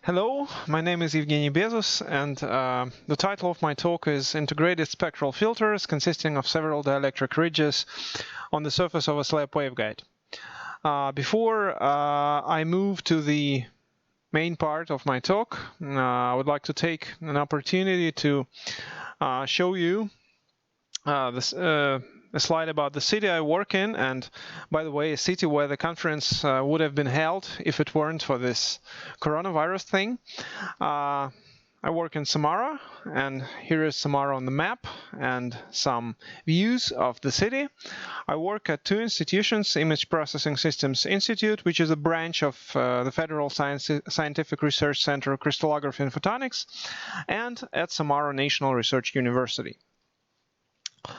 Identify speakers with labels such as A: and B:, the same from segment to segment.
A: Hello, my name is Evgeni Bezus, and the title of my talk is Integrated Spectral Filters consisting of several dielectric ridges on the surface of a slab waveguide. Before I move to the main part of my talk, I would like to take an opportunity to show you a slide about the city I work in, and by the way, a city where the conference would have been held if it weren't for this coronavirus thing. I work in Samara, and here is Samara on the map and some views of the city. I work at two institutions, Image Processing Systems Institute, which is a branch of the Federal Scientific Research Center of Crystallography and Photonics, and at Samara National Research University.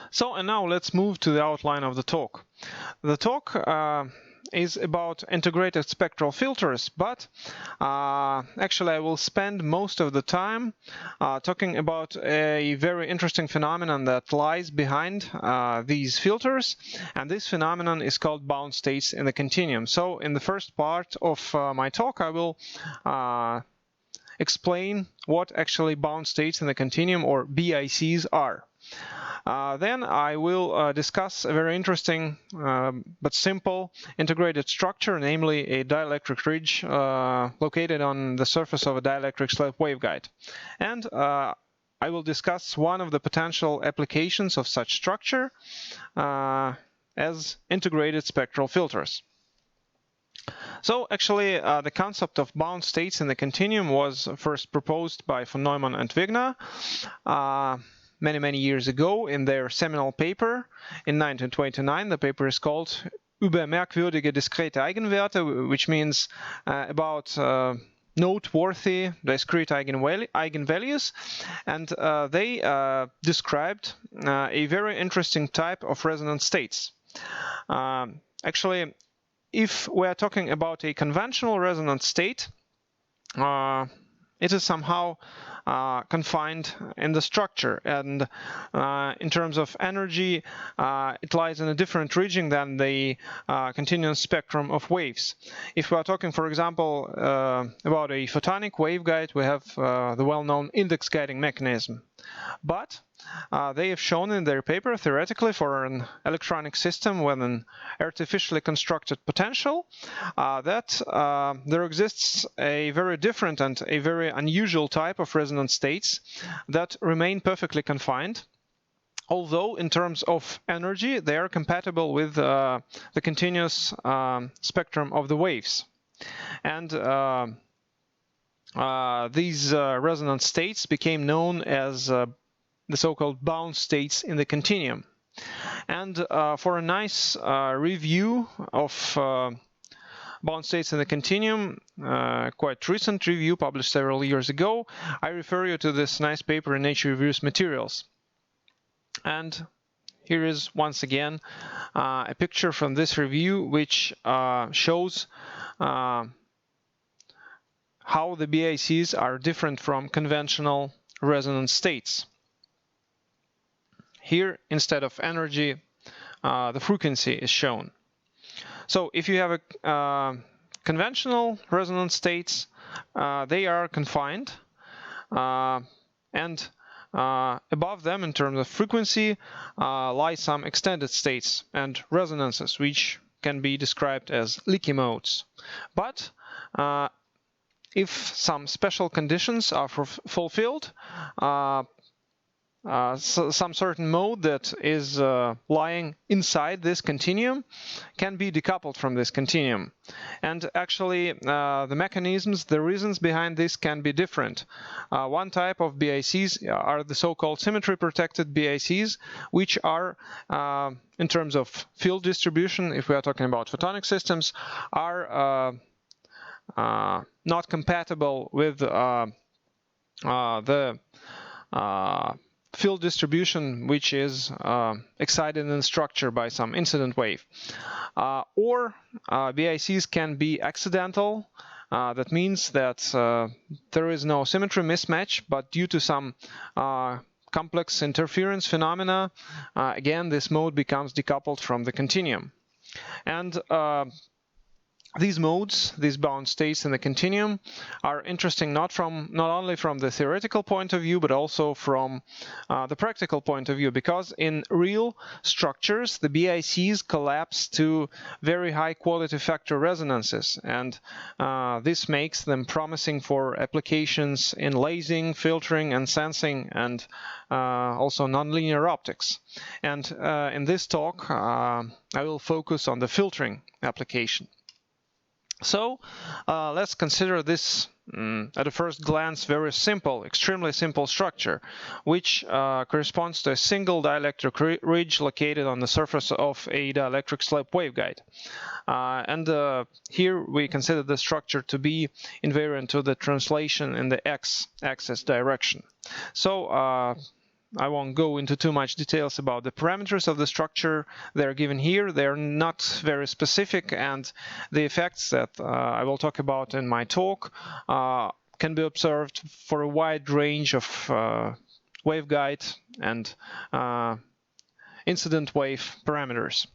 A: So, and now let's move to the outline of the talk. The talk is about integrated spectral filters, but actually I will spend most of the time talking about a very interesting phenomenon that lies behind these filters, and this phenomenon is called bound states in the continuum. So in the first part of my talk I will explain what actually bound states in the continuum, or BICs, are. Then I will discuss a very interesting but simple integrated structure, namely a dielectric ridge located on the surface of a dielectric slab waveguide. And I will discuss one of the potential applications of such structure as integrated spectral filters. So actually the concept of bound states in the continuum was first proposed by von Neumann and Wigner many years ago in their seminal paper in 1929. The paper is called Über merkwürdige diskrete Eigenwerte, which means about noteworthy discrete eigenvalues, and they described a very interesting type of resonant states. Actually, if we are talking about a conventional resonant state, it is somehow confined in the structure, and in terms of energy it lies in a different region than the continuous spectrum of waves. If we are talking, for example, about a photonic waveguide, we have the well-known index guiding mechanism. But they have shown in their paper, theoretically, for an electronic system with an artificially constructed potential, that there exists a very different and a very unusual type of resonant states that remain perfectly confined, although in terms of energy they are compatible with the continuous spectrum of the waves. And these resonant states became known as the so-called bound states in the continuum. And for a nice review of bound states in the continuum, quite recent review published several years ago, I refer you to this nice paper in Nature Reviews Materials. And here is once again a picture from this review, which shows how the BICs are different from conventional resonant states. Here, instead of energy, the frequency is shown. So if you have a conventional resonant states, they are confined, and above them in terms of frequency lie some extended states and resonances, which can be described as leaky modes. But if some special conditions are fulfilled, so some certain mode that is lying inside this continuum can be decoupled from this continuum. And actually the mechanisms, the reasons behind this can be different. One type of BICs are the so-called symmetry protected BICs, which are in terms of field distribution, if we are talking about photonic systems, are not compatible with the field distribution which is excited in the structure by some incident wave. Or BICs can be accidental. That means that there is no symmetry mismatch, but due to some complex interference phenomena, again this mode becomes decoupled from the continuum. And these modes, these bound states in the continuum, are interesting not only from the theoretical point of view, but also from the practical point of view, because in real structures, the BICs collapse to very high quality factor resonances, and this makes them promising for applications in lasing, filtering, and sensing, and also nonlinear optics. And in this talk, I will focus on the filtering application. So let's consider this at a first glance very simple, extremely simple structure, which corresponds to a single dielectric ridge located on the surface of a dielectric slab waveguide. And here we consider the structure to be invariant to the translation in the x-axis direction. So I won't go into too much details about the parameters of the structure. They're given here. They're not very specific, and the effects that I will talk about in my talk can be observed for a wide range of waveguide and incident wave parameters.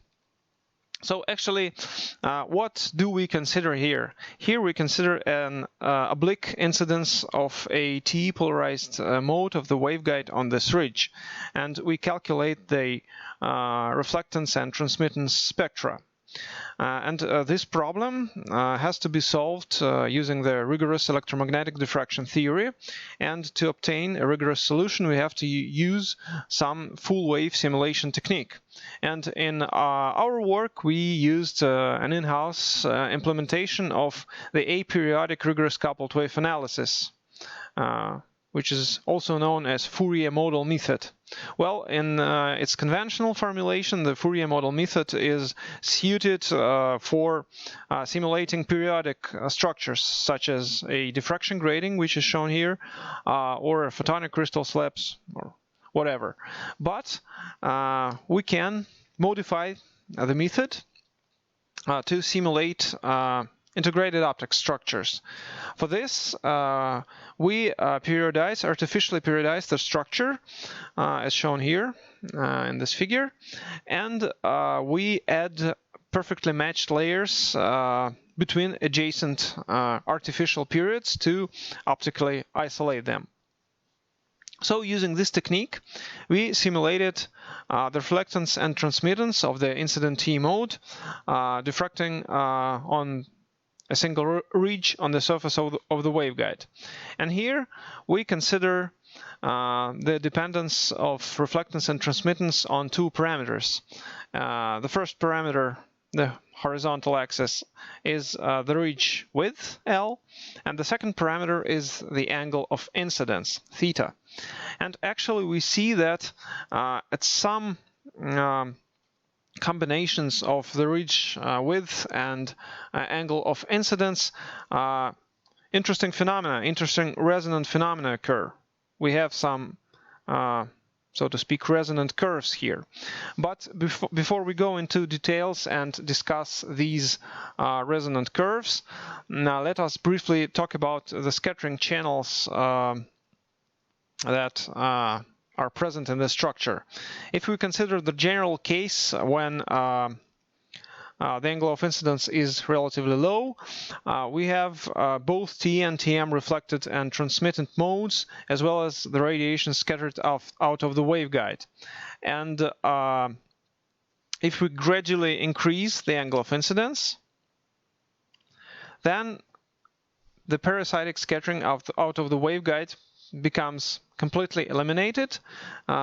A: So actually, what do we consider here? Here we consider an oblique incidence of a TE-polarized mode of the waveguide on this ridge, and we calculate the reflectance and transmittance spectra. This problem has to be solved using the rigorous electromagnetic diffraction theory, and to obtain a rigorous solution we have to use some full wave simulation technique. And in our work we used an in-house implementation of the aperiodic rigorous coupled wave analysis, which is also known as Fourier model method. Well, in its conventional formulation, the Fourier model method is suited for simulating periodic structures, such as a diffraction grating, which is shown here, or photonic crystal slabs, or whatever. But we can modify the method to simulate integrated optic structures. For this, we artificially periodize the structure, as shown here in this figure, and we add perfectly matched layers between adjacent artificial periods to optically isolate them. So using this technique, we simulated the reflectance and transmittance of the incident T mode, diffracting on a single ridge on the surface of the waveguide. And here we consider the dependence of reflectance and transmittance on two parameters. The first parameter, the horizontal axis, is the ridge width, L, and the second parameter is the angle of incidence, theta. And actually we see that at some combinations of the ridge width and angle of incidence, interesting resonant phenomena occur. We have some, so to speak, resonant curves here. But before we go into details and discuss these resonant curves, now let us briefly talk about the scattering channels that are present in this structure. If we consider the general case when the angle of incidence is relatively low, we have both TE and TM reflected and transmitted modes, as well as the radiation scattered out of the waveguide. And if we gradually increase the angle of incidence, then the parasitic scattering out of the waveguide becomes completely eliminated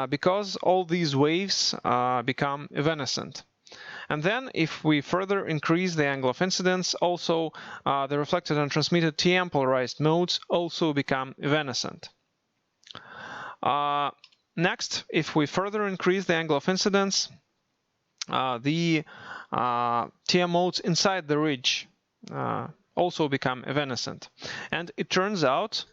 A: because all these waves become evanescent. And then if we further increase the angle of incidence, also the reflected and transmitted TM-polarized modes also become evanescent. Next, if we further increase the angle of incidence, the TM modes inside the ridge also become evanescent. And it turns out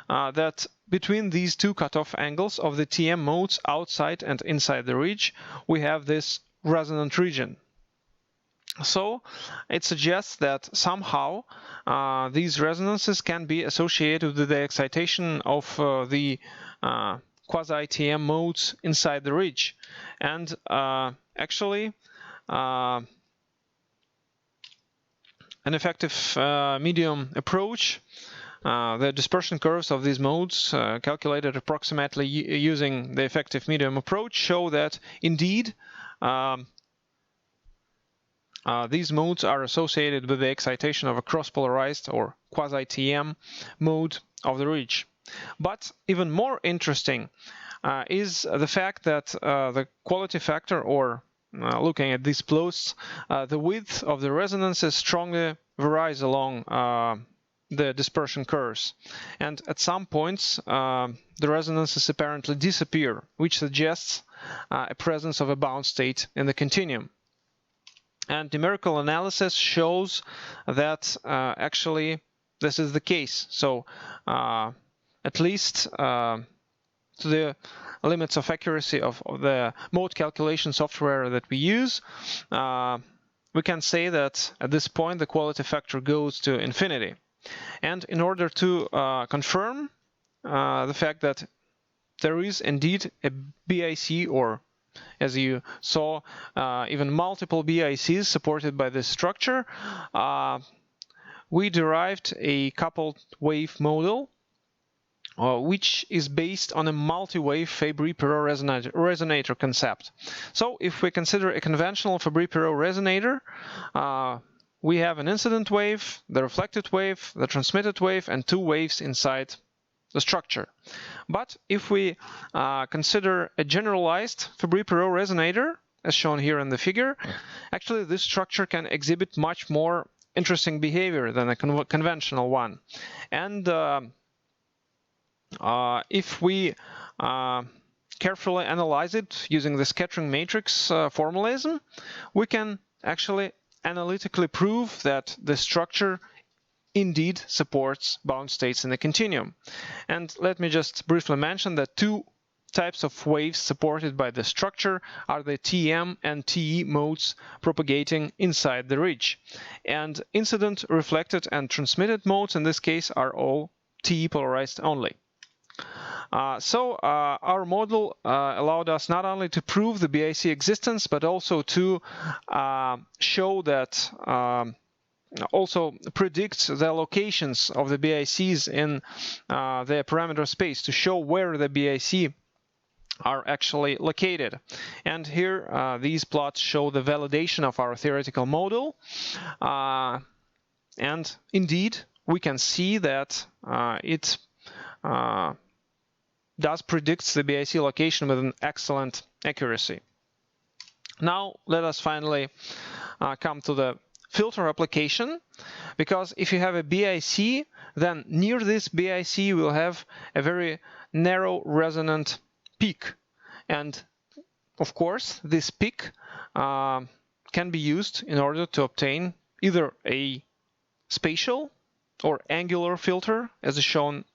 A: that between these two cutoff angles of the TM modes outside and inside the ridge, we have this resonant region. So it suggests that somehow these resonances can be associated with the excitation of the quasi-TM modes inside the ridge. And actually, an effective medium approach. The dispersion curves of these modes, calculated approximately using the effective medium approach, show that indeed these modes are associated with the excitation of a cross-polarized or quasi-TM mode of the ridge. But even more interesting is the fact that the quality factor, or looking at these plots, the width of the resonances strongly varies along the dispersion curves, and at some points the resonances apparently disappear, which suggests a presence of a bound state in the continuum. And numerical analysis shows that actually this is the case. So at least to the limits of accuracy of the mode calculation software that we use, we can say that at this point the quality factor goes to infinity. And in order to confirm the fact that there is indeed a BIC, or as you saw, even multiple BICs supported by this structure, we derived a coupled wave model, which is based on a multi-wave Fabry-Perot resonator concept. So if we consider a conventional Fabry-Perot resonator, we have an incident wave, the reflected wave, the transmitted wave, and two waves inside the structure. But if we consider a generalized Fabry-Perot resonator, as shown here in the figure, actually this structure can exhibit much more interesting behavior than a conventional one. And if we carefully analyze it using the scattering matrix formalism, we can actually analytically prove that the structure indeed supports bound states in the continuum. And let me just briefly mention that two types of waves supported by the structure are the TM and TE modes propagating inside the ridge. And incident, reflected, and transmitted modes in this case are all TE-polarized only. So our model allowed us not only to prove the BIC existence, but also to show that also predicts the locations of the BICs in the parameter space, to show where the BIC are actually located. And here these plots show the validation of our theoretical model, and indeed we can see that it does predict the BIC location with an excellent accuracy. Now let us finally come to the filter application, because if you have a BIC, then near this BIC you will have a very narrow resonant peak, and of course this peak can be used in order to obtain either a spatial or angular filter, as is shown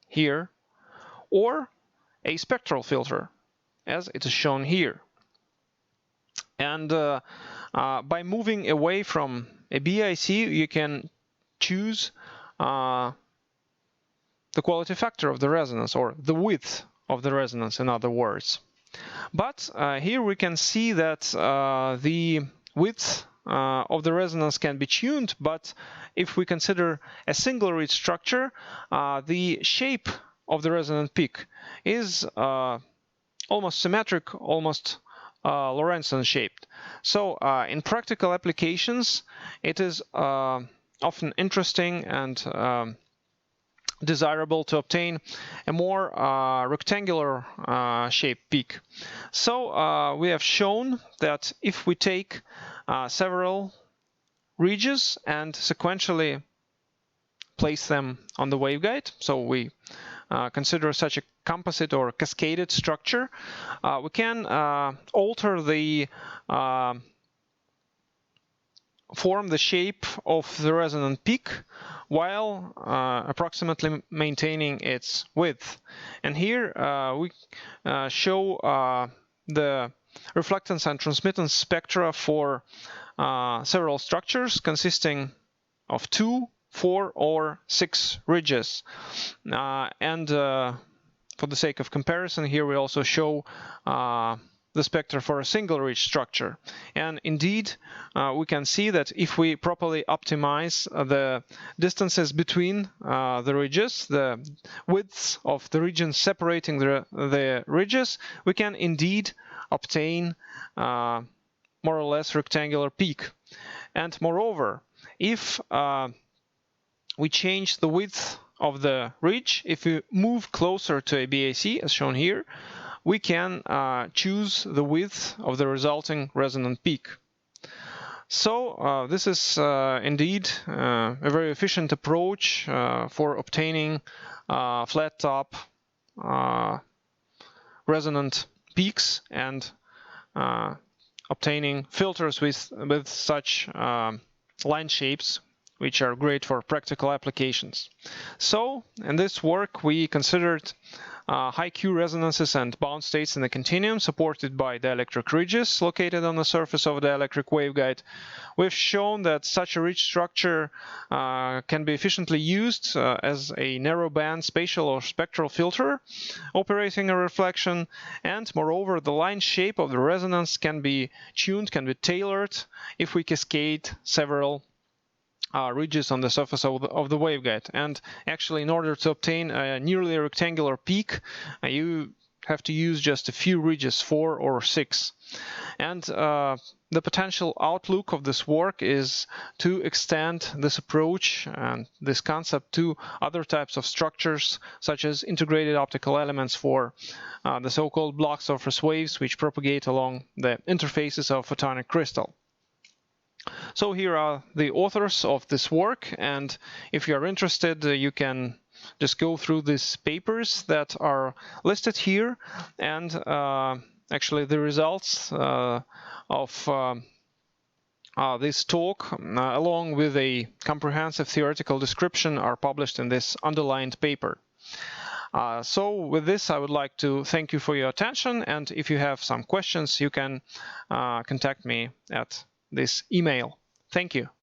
A: here, or a spectral filter, as it is shown here. And by moving away from a BIC, you can choose the quality factor of the resonance, or the width of the resonance, in other words. But here we can see that the width of the resonance can be tuned, but if we consider a single reed structure, the shape of the resonant peak is almost symmetric, almost Lorentzian shaped. So in practical applications, it is often interesting and desirable to obtain a more rectangular shaped peak. So we have shown that if we take several ridges and sequentially place them on the waveguide, so we consider such a composite or cascaded structure, we can alter the form, the shape of the resonant peak, while approximately maintaining its width. And here we show the reflectance and transmittance spectra for several structures consisting of 2, 4, or 6 ridges. And for the sake of comparison, here we also show the spectra for a single ridge structure. And indeed, we can see that if we properly optimize the distances between the ridges, the widths of the regions separating the ridges, we can indeed obtain more or less rectangular peak. And moreover, if we change the width of the ridge, if we move closer to a BIC, as shown here, we can choose the width of the resulting resonant peak. So this is indeed a very efficient approach for obtaining flat top resonant peaks and obtaining filters with such line shapes, which are great for practical applications. So in this work we considered high Q resonances and bound states in the continuum supported by dielectric ridges located on the surface of the dielectric waveguide. We've shown that such a ridge structure can be efficiently used as a narrowband spatial or spectral filter operating a reflection, and moreover the line shape of the resonance can be tuned, can be tailored if we cascade several ridges on the surface of the waveguide. And actually, in order to obtain a nearly rectangular peak, you have to use just a few ridges, 4 or 6. And the potential outlook of this work is to extend this approach and this concept to other types of structures, such as integrated optical elements for the so-called block surface waves, which propagate along the interfaces of photonic crystal. So here are the authors of this work, and if you are interested, you can just go through these papers that are listed here, and actually the results of this talk, along with a comprehensive theoretical description, are published in this underlined paper. So with this, I would like to thank you for your attention, and if you have some questions, you can contact me at this email. Thank you.